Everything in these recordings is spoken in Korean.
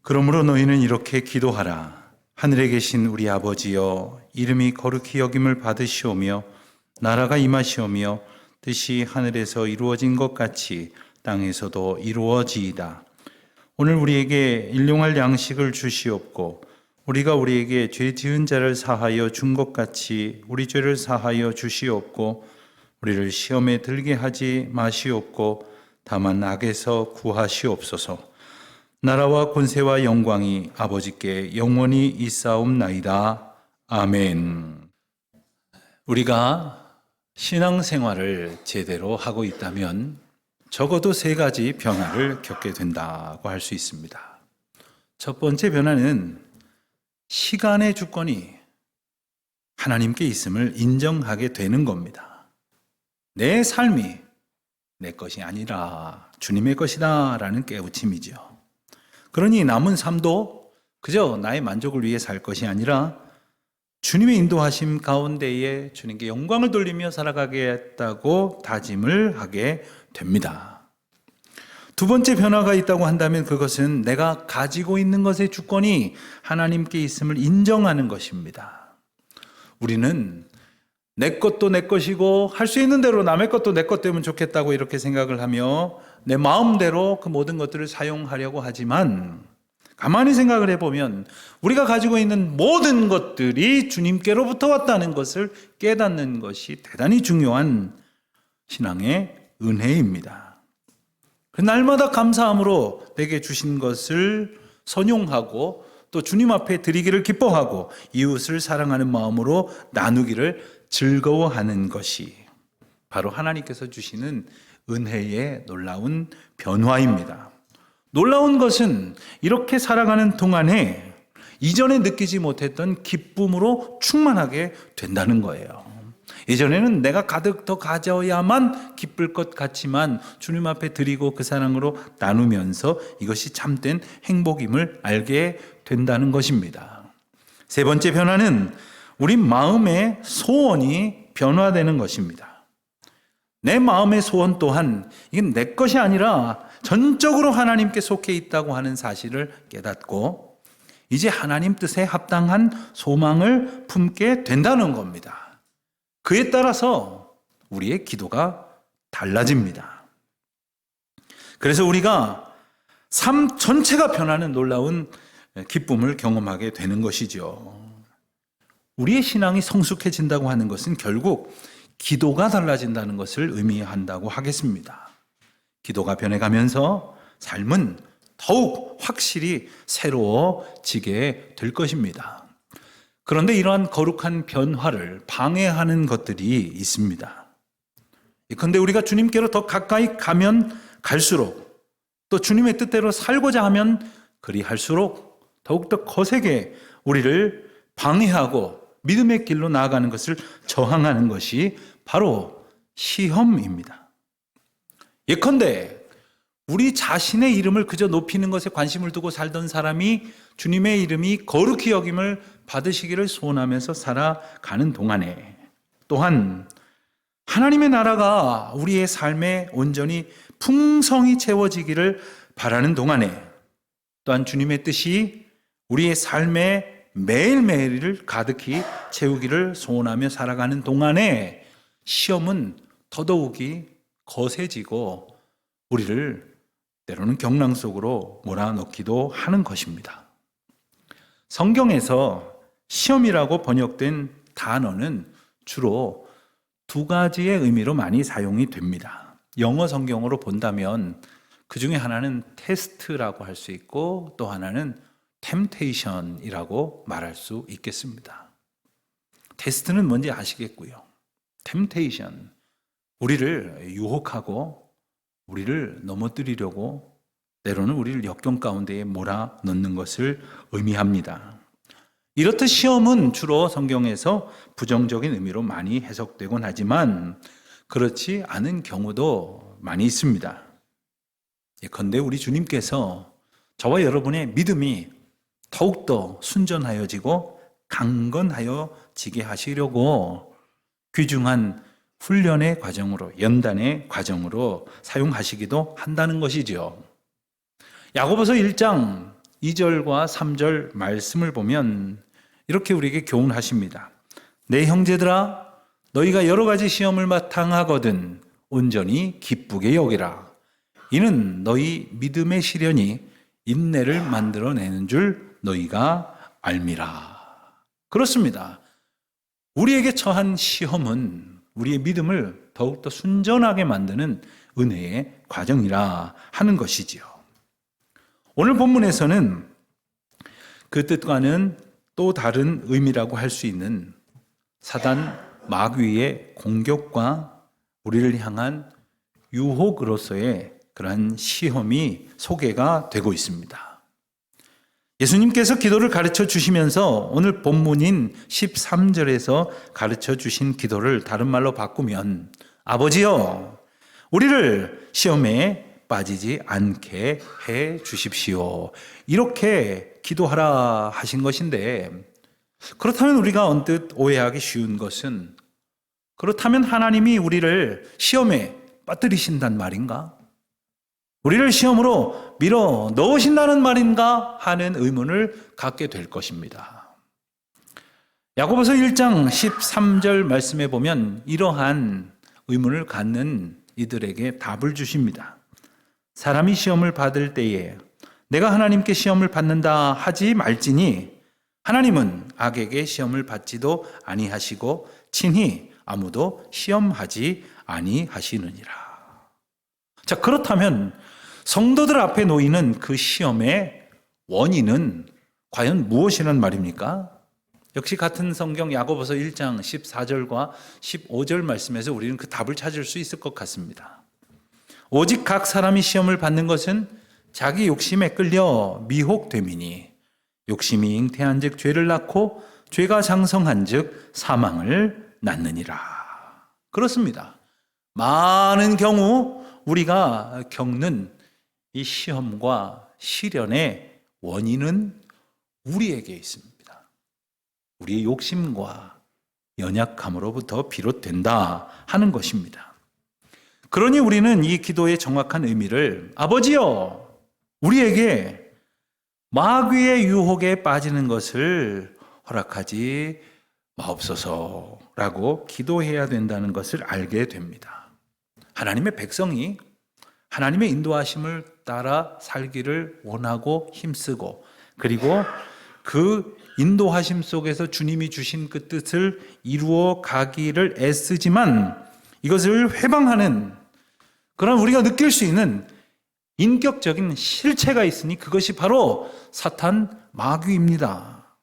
그러므로 너희는 이렇게 기도하라. 하늘에 계신 우리 아버지여, 이름이 거룩히 여김을 받으시오며 나라가 임하시오며 뜻이 하늘에서 이루어진 것 같이 땅에서도 이루어지이다. 오늘 우리에게 일용할 양식을 주시옵고 우리가 우리에게 죄 지은 자를 사하여 준 것 같이 우리 죄를 사하여 주시옵고 우리를 시험에 들게 하지 마시옵고 다만 악에서 구하시옵소서. 나라와 권세와 영광이 아버지께 영원히 있사옵나이다. 아멘. 우리가 신앙생활을 제대로 하고 있다면 적어도 3가지 변화를 겪게 된다고 할 수 있습니다. 첫 번째 변화는 시간의 주권이 하나님께 있음을 인정하게 되는 겁니다. 내 삶이 내 것이 아니라 주님의 것이다 라는 깨우침이죠. 그러니 남은 삶도 그저 나의 만족을 위해 살 것이 아니라 주님의 인도하심 가운데에 주님께 영광을 돌리며 살아가겠다고 다짐을 하게 됩니다. 두 번째 변화가 있다고 한다면 그것은 내가 가지고 있는 것의 주권이 하나님께 있음을 인정하는 것입니다. 우리는 내 것도 내 것이고 할 수 있는 대로 남의 것도 내 것 되면 좋겠다고 이렇게 생각을 하며 내 마음대로 그 모든 것들을 사용하려고 하지만 가만히 생각을 해보면 우리가 가지고 있는 모든 것들이 주님께로부터 왔다는 것을 깨닫는 것이 대단히 중요한 신앙의 은혜입니다. 날마다 감사함으로 내게 주신 것을 선용하고 또 주님 앞에 드리기를 기뻐하고 이웃을 사랑하는 마음으로 나누기를 즐거워하는 것이 바로 하나님께서 주시는 은혜의 놀라운 변화입니다. 놀라운 것은 이렇게 살아가는 동안에 이전에 느끼지 못했던 기쁨으로 충만하게 된다는 거예요. 예전에는 내가 가득 더 가져야만 기쁠 것 같지만 주님 앞에 드리고 그 사랑으로 나누면서 이것이 참된 행복임을 알게 된다는 것입니다. 세 번째 변화는 우리 마음의 소원이 변화되는 것입니다. 내 마음의 소원 또한 이게 내 것이 아니라 전적으로 하나님께 속해 있다고 하는 사실을 깨닫고 이제 하나님 뜻에 합당한 소망을 품게 된다는 겁니다. 그에 따라서 우리의 기도가 달라집니다. 그래서 우리가 삶 전체가 변하는 놀라운 기쁨을 경험하게 되는 것이죠. 우리의 신앙이 성숙해진다고 하는 것은 결국 기도가 달라진다는 것을 의미한다고 하겠습니다. 기도가 변해가면서 삶은 더욱 확실히 새로워지게 될 것입니다. 그런데 이러한 거룩한 변화를 방해하는 것들이 있습니다. 그런데 우리가 주님께로 더 가까이 가면 갈수록 또 주님의 뜻대로 살고자 하면 그리할수록 더욱더 거세게 우리를 방해하고 믿음의 길로 나아가는 것을 저항하는 것이 바로 시험입니다. 예컨대 우리 자신의 이름을 그저 높이는 것에 관심을 두고 살던 사람이 주님의 이름이 거룩히 여김을 받으시기를 소원하면서 살아가는 동안에 또한 하나님의 나라가 우리의 삶에 온전히 풍성히 채워지기를 바라는 동안에 또한 주님의 뜻이 우리의 삶에 매일매일을 가득히 채우기를 소원하며 살아가는 동안에 시험은 더더욱이 거세지고 우리를 때로는 경랑 속으로 몰아넣기도 하는 것입니다. 성경에서 시험이라고 번역된 단어는 주로 2가지의 의미로 많이 사용이 됩니다. 영어 성경으로 본다면 그 중에 하나는 테스트라고 할 수 있고 또 하나는 템테이션이라고 말할 수 있겠습니다. 테스트는 뭔지 아시겠고요. 템테이션, 우리를 유혹하고 우리를 넘어뜨리려고 때로는 우리를 역경 가운데에 몰아넣는 것을 의미합니다. 이렇듯 시험은 주로 성경에서 부정적인 의미로 많이 해석되곤 하지만 그렇지 않은 경우도 많이 있습니다. 예컨대 우리 주님께서 저와 여러분의 믿음이 더욱더 순전하여지고 강건하여지게 하시려고 귀중한 훈련의 과정으로, 연단의 과정으로 사용하시기도 한다는 것이죠. 야고보서 1장 2절과 3절 말씀을 보면 이렇게 우리에게 교훈하십니다. 내 형제들아, 너희가 여러 가지 시험을 당하거든 온전히 기쁘게 여기라. 이는 너희 믿음의 시련이 인내를 만들어내는 줄 너희가 알미라. 그렇습니다. 우리에게 처한 시험은 우리의 믿음을 더욱더 순전하게 만드는 은혜의 과정이라 하는 것이지요. 오늘 본문에서는 그 뜻과는 또 다른 의미라고 할 수 있는 사단 마귀의 공격과 우리를 향한 유혹으로서의 그러한 시험이 소개가 되고 있습니다. 예수님께서 기도를 가르쳐 주시면서 오늘 본문인 13절에서 가르쳐 주신 기도를 다른 말로 바꾸면 아버지여, 우리를 시험에 빠지지 않게 해 주십시오. 이렇게 기도하라 하신 것인데, 그렇다면 우리가 언뜻 오해하기 쉬운 것은, 그렇다면 하나님이 우리를 시험에 빠뜨리신단 말인가? 우리를 시험으로 밀어 넣으신다는 말인가 하는 의문을 갖게 될 것입니다. 야고보서 1장 13절 말씀에 보면 이러한 의문을 갖는 이들에게 답을 주십니다. 사람이 시험을 받을 때에 내가 하나님께 시험을 받는다 하지 말지니 하나님은 악에게 시험을 받지도 아니하시고 친히 아무도 시험하지 아니하시느니라. 자, 그렇다면 성도들 앞에 놓이는 그 시험의 원인은 과연 무엇이란 말입니까? 역시 같은 성경 야고보서 1장 14절과 15절 말씀에서 우리는 그 답을 찾을 수 있을 것 같습니다. 오직 각 사람이 시험을 받는 것은 자기 욕심에 끌려 미혹됨이니 욕심이 잉태한 즉 죄를 낳고 죄가 장성한 즉 사망을 낳느니라. 그렇습니다. 많은 경우 우리가 겪는 이 시험과 시련의 원인은 우리에게 있습니다. 우리의 욕심과 연약함으로부터 비롯된다 하는 것입니다. 그러니 우리는 이 기도의 정확한 의미를 아버지여, 우리에게 마귀의 유혹에 빠지는 것을 허락하지 마옵소서라고 기도해야 된다는 것을 알게 됩니다. 하나님의 백성이 하나님의 인도하심을 따라 살기를 원하고 힘쓰고, 그리고 그 인도하심 속에서 주님이 주신 그 뜻을 이루어 가기를 애쓰지만 이것을 회방하는 그런 우리가 느낄 수 있는 인격적인 실체가 있으니 그것이 바로 사탄 마귀입니다.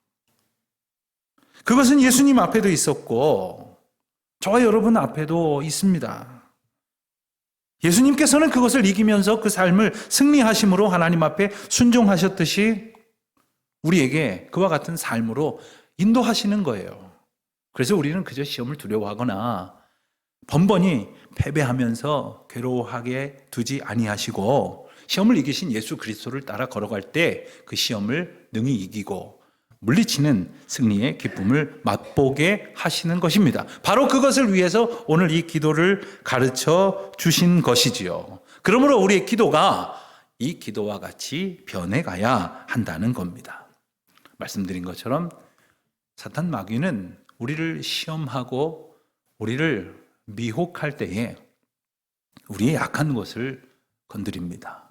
그것은 예수님 앞에도 있었고 저와 여러분 앞에도 있습니다. 예수님께서는 그것을 이기면서 그 삶을 승리하심으로 하나님 앞에 순종하셨듯이 우리에게 그와 같은 삶으로 인도하시는 거예요. 그래서 우리는 그저 시험을 두려워하거나 번번이 패배하면서 괴로워하게 두지 아니하시고 시험을 이기신 예수 그리스도를 따라 걸어갈 때 그 시험을 능히 이기고 물리치는 승리의 기쁨을 맛보게 하시는 것입니다. 바로 그것을 위해서 오늘 이 기도를 가르쳐 주신 것이지요. 그러므로 우리의 기도가 이 기도와 같이 변해가야 한다는 겁니다. 말씀드린 것처럼 사탄 마귀는 우리를 시험하고 우리를 미혹할 때에 우리의 약한 것을 건드립니다.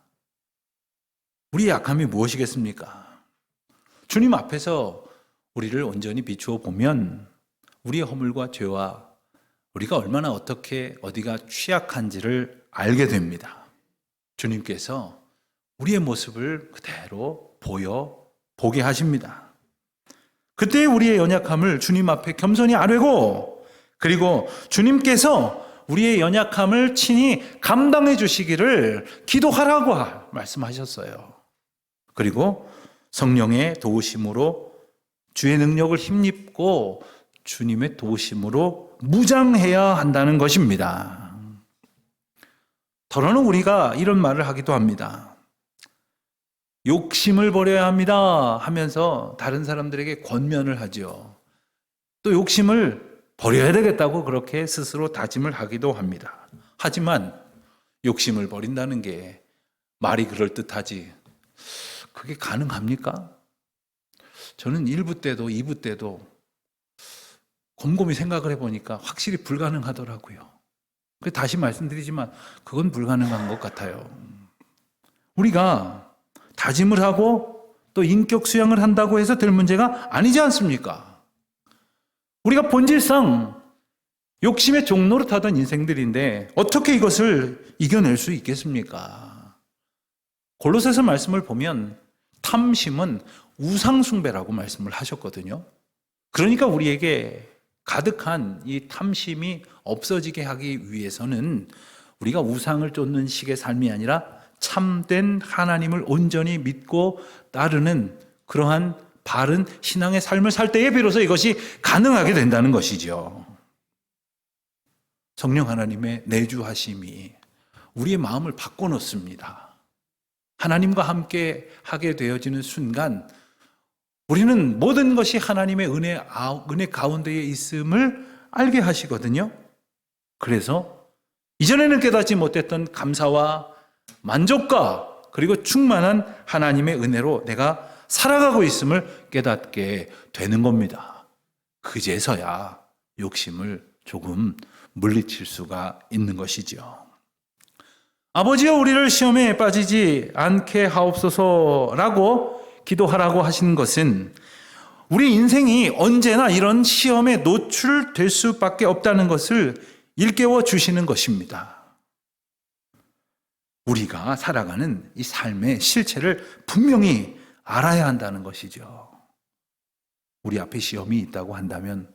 우리의 약함이 무엇이겠습니까? 주님 앞에서 우리를 온전히 비추어 보면 우리의 허물과 죄와 우리가 얼마나 어디가 취약한지를 알게 됩니다. 주님께서 우리의 모습을 그대로 보게 하십니다. 그때 우리의 연약함을 주님 앞에 겸손히 아뢰고, 그리고 주님께서 우리의 연약함을 친히 감당해 주시기를 기도하라고 말씀하셨어요. 그리고 성령의 도우심으로 주의 능력을 힘입고 주님의 도우심으로 무장해야 한다는 것입니다. 더러는 우리가 이런 말을 하기도 합니다. 욕심을 버려야 합니다 하면서 다른 사람들에게 권면을 하죠. 또 욕심을 버려야 되겠다고 그렇게 스스로 다짐을 하기도 합니다. 하지만 욕심을 버린다는 게 말이 그럴듯하지 그게 가능합니까? 저는 1부 때도 2부 때도 곰곰이 생각을 해보니까 확실히 불가능하더라고요. 다시 말씀드리지만 그건 불가능한 것 같아요. 우리가 다짐을 하고 또 인격 수양을 한다고 해서 될 문제가 아니지 않습니까? 우리가 본질상 욕심의 종로로 타던 인생들인데 어떻게 이것을 이겨낼 수 있겠습니까? 골로새서 말씀을 보면 탐심은 우상숭배라고 말씀을 하셨거든요. 그러니까 우리에게 가득한 이 탐심이 없어지게 하기 위해서는 우리가 우상을 쫓는 식의 삶이 아니라 참된 하나님을 온전히 믿고 따르는 그러한 바른 신앙의 삶을 살 때에 비로소 이것이 가능하게 된다는 것이죠. 성령 하나님의 내주하심이 우리의 마음을 바꿔놓습니다. 하나님과 함께 하게 되어지는 순간 우리는 모든 것이 하나님의 은혜 가운데에 있음을 알게 하시거든요. 그래서 이전에는 깨닫지 못했던 감사와 만족과 그리고 충만한 하나님의 은혜로 내가 살아가고 있음을 깨닫게 되는 겁니다. 그제서야 욕심을 조금 물리칠 수가 있는 것이죠. 아버지여 우리를 시험에 빠지지 않게 하옵소서라고 기도하라고 하신 것은 우리 인생이 언제나 이런 시험에 노출될 수밖에 없다는 것을 일깨워 주시는 것입니다. 우리가 살아가는 이 삶의 실체를 분명히 알아야 한다는 것이죠. 우리 앞에 시험이 있다고 한다면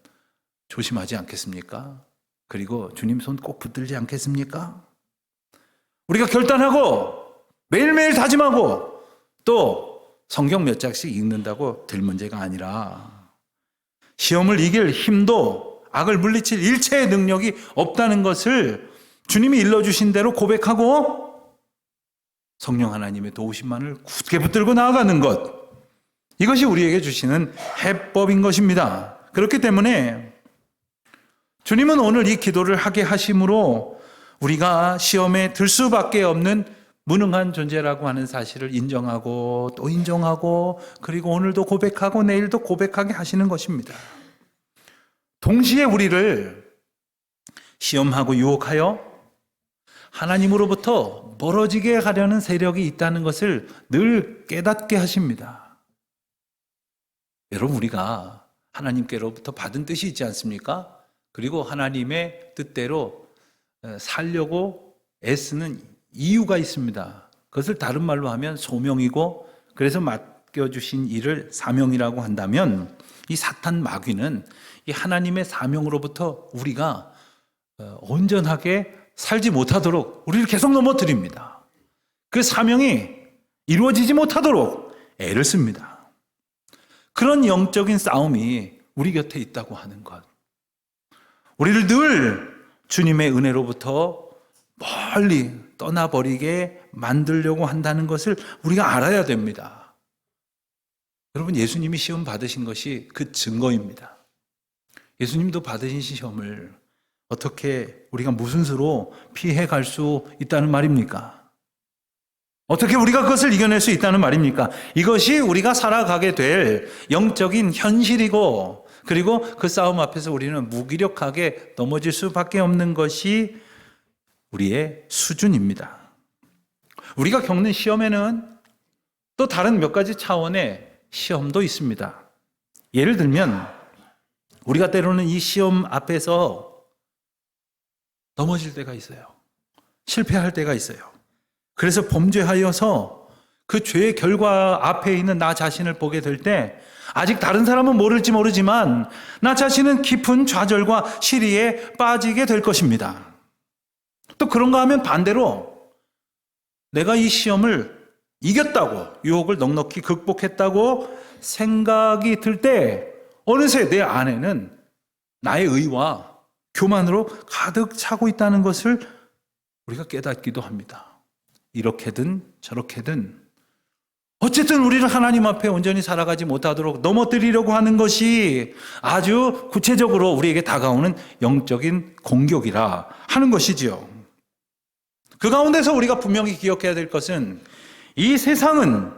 조심하지 않겠습니까? 그리고 주님 손 꼭 붙들지 않겠습니까? 우리가 결단하고 매일매일 다짐하고 또 성경 몇 장씩 읽는다고 될 문제가 아니라 시험을 이길 힘도 악을 물리칠 일체의 능력이 없다는 것을 주님이 일러주신 대로 고백하고 성령 하나님의 도우심만을 굳게 붙들고 나아가는 것, 이것이 우리에게 주시는 해법인 것입니다. 그렇기 때문에 주님은 오늘 이 기도를 하게 하심으로 우리가 시험에 들 수밖에 없는 무능한 존재라고 하는 사실을 인정하고 또 인정하고 그리고 오늘도 고백하고 내일도 고백하게 하시는 것입니다. 동시에 우리를 시험하고 유혹하여 하나님으로부터 멀어지게 하려는 세력이 있다는 것을 늘 깨닫게 하십니다. 여러분, 우리가 하나님께로부터 받은 뜻이 있지 않습니까? 그리고 하나님의 뜻대로 살려고 애쓰는 이유가 있습니다. 그것을 다른 말로 하면 소명이고, 그래서 맡겨주신 일을 사명이라고 한다면 이 사탄 마귀는 이 하나님의 사명으로부터 우리가 온전하게 살지 못하도록 우리를 계속 넘어뜨립니다. 그 사명이 이루어지지 못하도록 애를 씁니다. 그런 영적인 싸움이 우리 곁에 있다고 하는 것, 우리를 늘 주님의 은혜로부터 멀리 떠나버리게 만들려고 한다는 것을 우리가 알아야 됩니다. 여러분, 예수님이 시험 받으신 것이 그 증거입니다. 예수님도 받으신 시험을 어떻게 우리가 무슨 수로 피해갈 수 있다는 말입니까? 어떻게 우리가 그것을 이겨낼 수 있다는 말입니까? 이것이 우리가 살아가게 될 영적인 현실이고, 그리고 그 싸움 앞에서 우리는 무기력하게 넘어질 수밖에 없는 것이 우리의 수준입니다. 우리가 겪는 시험에는 또 다른 몇 가지 차원의 시험도 있습니다. 예를 들면 우리가 때로는 이 시험 앞에서 넘어질 때가 있어요. 실패할 때가 있어요. 그래서 범죄하여서 그 죄의 결과 앞에 있는 나 자신을 보게 될 때 아직 다른 사람은 모를지 모르지만 나 자신은 깊은 좌절과 시리에 빠지게 될 것입니다. 또 그런가 하면 반대로 내가 이 시험을 이겼다고, 유혹을 넉넉히 극복했다고 생각이 들 때 어느새 내 안에는 나의 의와 교만으로 가득 차고 있다는 것을 우리가 깨닫기도 합니다. 이렇게든 저렇게든 어쨌든 우리를 하나님 앞에 온전히 살아가지 못하도록 넘어뜨리려고 하는 것이 아주 구체적으로 우리에게 다가오는 영적인 공격이라 하는 것이지요. 그 가운데서 우리가 분명히 기억해야 될 것은 이 세상은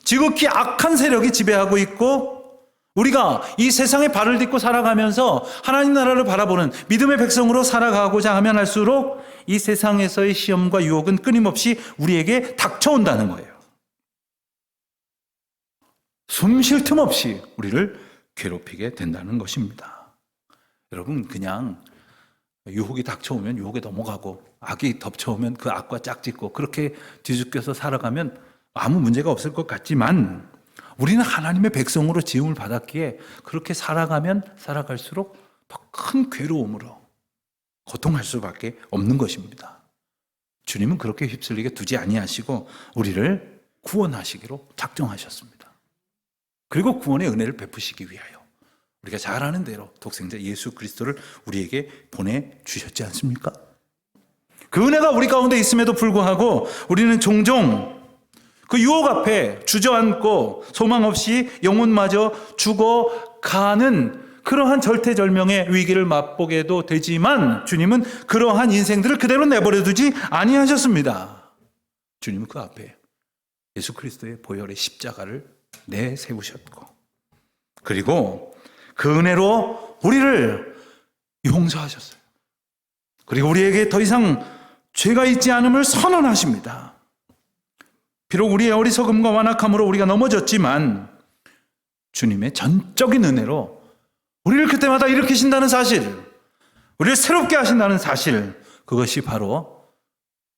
지극히 악한 세력이 지배하고 있고 우리가 이 세상에 발을 딛고 살아가면서 하나님 나라를 바라보는 믿음의 백성으로 살아가고자 하면 할수록 이 세상에서의 시험과 유혹은 끊임없이 우리에게 닥쳐온다는 거예요. 숨 쉴 틈 없이 우리를 괴롭히게 된다는 것입니다. 여러분, 그냥 유혹이 닥쳐오면 유혹에 넘어가고 악이 덮쳐오면 그 악과 짝짓고 그렇게 뒤죽여서 살아가면 아무 문제가 없을 것 같지만 우리는 하나님의 백성으로 지음을 받았기에 그렇게 살아가면 살아갈수록 더 큰 괴로움으로 고통할 수밖에 없는 것입니다. 주님은 그렇게 휩쓸리게 두지 아니하시고 우리를 구원하시기로 작정하셨습니다. 그리고 구원의 은혜를 베푸시기 위하여 우리가 잘 아는 대로 독생자 예수 그리스도를 우리에게 보내주셨지 않습니까? 그 은혜가 우리 가운데 있음에도 불구하고 우리는 종종 그 유혹 앞에 주저앉고 소망 없이 영혼마저 죽어가는 그러한 절대절명의 위기를 맛보게도 되지만 주님은 그러한 인생들을 그대로 내버려두지 아니하셨습니다. 주님은 그 앞에 예수 그리스도의 보혈의 십자가를 내세우셨고 그리고 그 은혜로 우리를 용서하셨어요. 그리고 우리에게 더 이상 죄가 있지 않음을 선언하십니다. 비록 우리의 어리석음과 완악함으로 우리가 넘어졌지만 주님의 전적인 은혜로 우리를 그때마다 일으키신다는 사실, 우리를 새롭게 하신다는 사실, 그것이 바로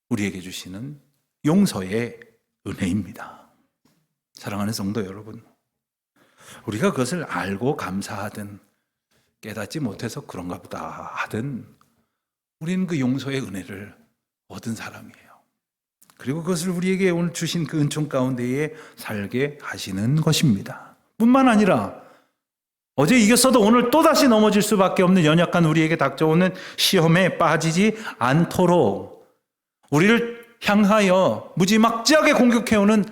우리에게 주시는 용서의 은혜입니다. 사랑하는 성도 여러분, 우리가 그것을 알고 감사하든 깨닫지 못해서 그런가 보다 하든 우리는 그 용서의 은혜를 얻은 사람이에요. 그리고 그것을 우리에게 오늘 주신 그 은총 가운데에 살게 하시는 것입니다. 뿐만 아니라 어제 이겼어도 오늘 또다시 넘어질 수밖에 없는 연약한 우리에게 닥쳐오는 시험에 빠지지 않도록 우리를 향하여 무지막지하게 공격해오는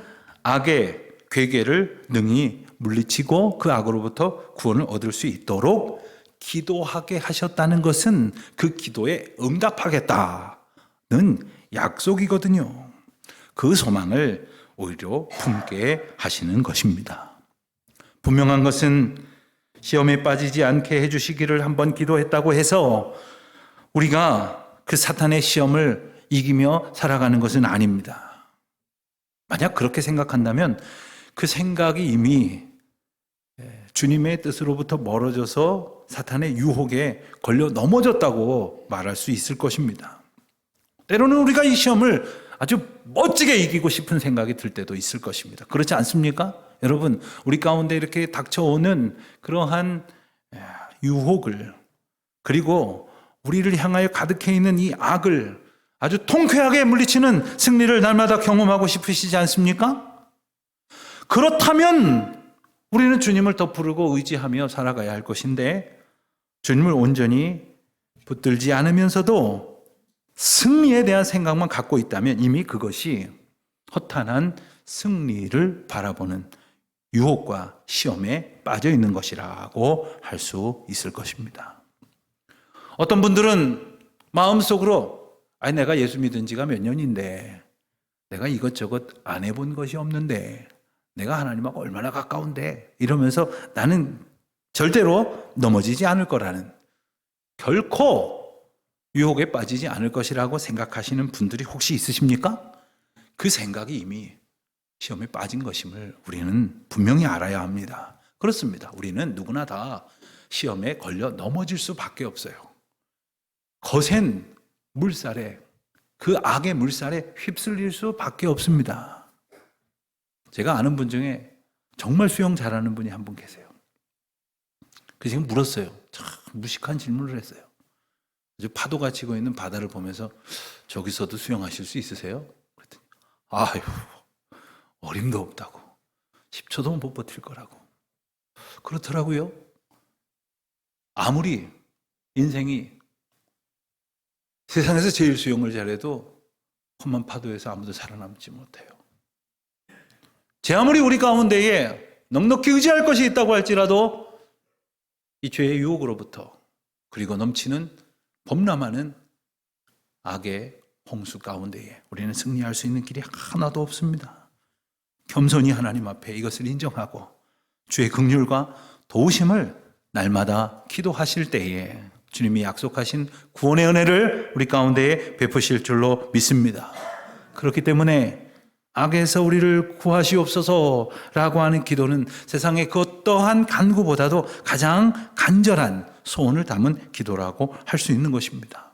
악의 괴계를 능히 물리치고 그 악으로부터 구원을 얻을 수 있도록 기도하게 하셨다는 것은 그 기도에 응답하겠다는 약속이거든요. 그 소망을 오히려 품게 하시는 것입니다. 분명한 것은 시험에 빠지지 않게 해주시기를 한번 기도했다고 해서 우리가 그 사탄의 시험을 이기며 살아가는 것은 아닙니다. 만약 그렇게 생각한다면 그 생각이 이미 주님의 뜻으로부터 멀어져서 사탄의 유혹에 걸려 넘어졌다고 말할 수 있을 것입니다. 때로는 우리가 이 시험을 아주 멋지게 이기고 싶은 생각이 들 때도 있을 것입니다. 그렇지 않습니까? 여러분, 우리 가운데 이렇게 닥쳐오는 그러한 유혹을 그리고 우리를 향하여 가득해 있는 이 악을 아주 통쾌하게 물리치는 승리를 날마다 경험하고 싶으시지 않습니까? 그렇다면 우리는 주님을 더 부르고 의지하며 살아가야 할 것인데 주님을 온전히 붙들지 않으면서도 승리에 대한 생각만 갖고 있다면 이미 그것이 허탄한 승리를 바라보는 유혹과 시험에 빠져 있는 것이라고 할 수 있을 것입니다. 어떤 분들은 마음속으로 내가 예수 믿은 지가 몇 년인데 내가 이것저것 안 해본 것이 없는데 내가 하나님하고 얼마나 가까운데 이러면서 나는 절대로 넘어지지 않을 거라는 결코 유혹에 빠지지 않을 것이라고 생각하시는 분들이 혹시 있으십니까? 그 생각이 이미 시험에 빠진 것임을 우리는 분명히 알아야 합니다. 그렇습니다. 우리는 누구나 다 시험에 걸려 넘어질 수밖에 없어요. 거센 물살에 그 악의 물살에 휩쓸릴 수밖에 없습니다. 제가 아는 분 중에 정말 수영 잘하는 분이 한 분 계세요. 그 지금 물었어요. 참 무식한 질문을 했어요. 아주 파도가 치고 있는 바다를 보면서 저기서도 수영하실 수 있으세요? 그랬더니 아유 어림도 없다고 10초도 못 버틸 거라고 그렇더라고요. 아무리 인생이 세상에서 제일 수영을 잘해도 험한 파도에서 아무도 살아남지 못해요. 제 아무리 우리 가운데에 넉넉히 의지할 것이 있다고 할지라도 이 죄의 유혹으로부터 그리고 넘치는 범람하는 악의 홍수 가운데에 우리는 승리할 수 있는 길이 하나도 없습니다. 겸손히 하나님 앞에 이것을 인정하고 주의 긍휼과 도우심을 날마다 기도하실 때에 주님이 약속하신 구원의 은혜를 우리 가운데에 베푸실 줄로 믿습니다. 그렇기 때문에 악에서 우리를 구하시옵소서라고 하는 기도는 세상의 그 어떠한 간구보다도 가장 간절한 소원을 담은 기도라고 할 수 있는 것입니다.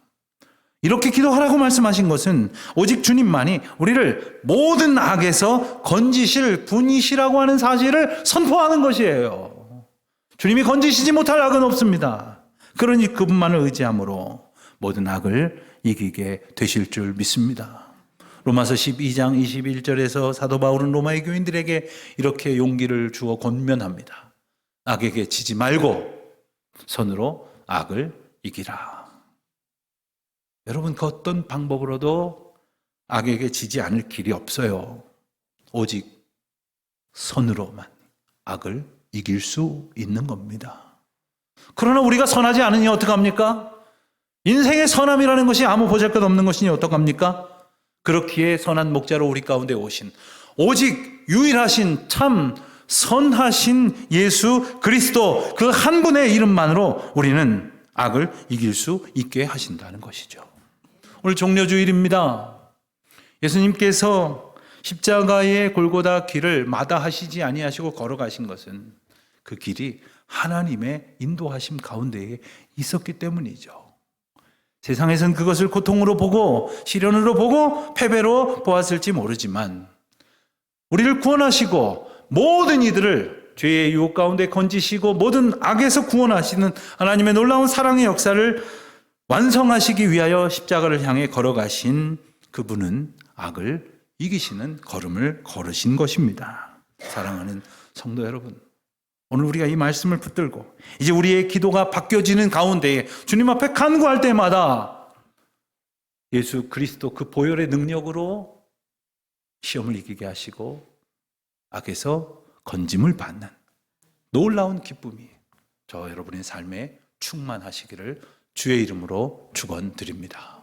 이렇게 기도하라고 말씀하신 것은 오직 주님만이 우리를 모든 악에서 건지실 분이시라고 하는 사실을 선포하는 것이에요. 주님이 건지시지 못할 악은 없습니다. 그러니 그분만을 의지함으로 모든 악을 이기게 되실 줄 믿습니다. 로마서 12장 21절에서 사도 바울은 로마의 교인들에게 이렇게 용기를 주어 권면합니다. 악에게 지지 말고 선으로 악을 이기라. 여러분, 그 어떤 방법으로도 악에게 지지 않을 길이 없어요. 오직 선으로만 악을 이길 수 있는 겁니다. 그러나 우리가 선하지 않으니 어떡합니까? 인생의 선함이라는 것이 아무 보잘것없는 것이니 어떡합니까? 그렇기에 선한 목자로 우리 가운데 오신 오직 유일하신 참 선하신 예수 그리스도 그 한 분의 이름만으로 우리는 악을 이길 수 있게 하신다는 것이죠. 오늘 종려주일입니다. 예수님께서 십자가의 골고다 길을 마다하시지 아니하시고 걸어가신 것은 그 길이 하나님의 인도하심 가운데에 있었기 때문이죠. 세상에선 그것을 고통으로 보고 시련으로 보고 패배로 보았을지 모르지만 우리를 구원하시고 모든 이들을 죄의 유혹 가운데 건지시고 모든 악에서 구원하시는 하나님의 놀라운 사랑의 역사를 완성하시기 위하여 십자가를 향해 걸어가신 그분은 악을 이기시는 걸음을 걸으신 것입니다. 사랑하는 성도 여러분, 오늘 우리가 이 말씀을 붙들고 이제 우리의 기도가 바뀌어지는 가운데에 주님 앞에 간구할 때마다 예수 그리스도 그 보혈의 능력으로 시험을 이기게 하시고 악에서 건짐을 받는 놀라운 기쁨이 저 여러분의 삶에 충만하시기를 주의 이름으로 축원드립니다.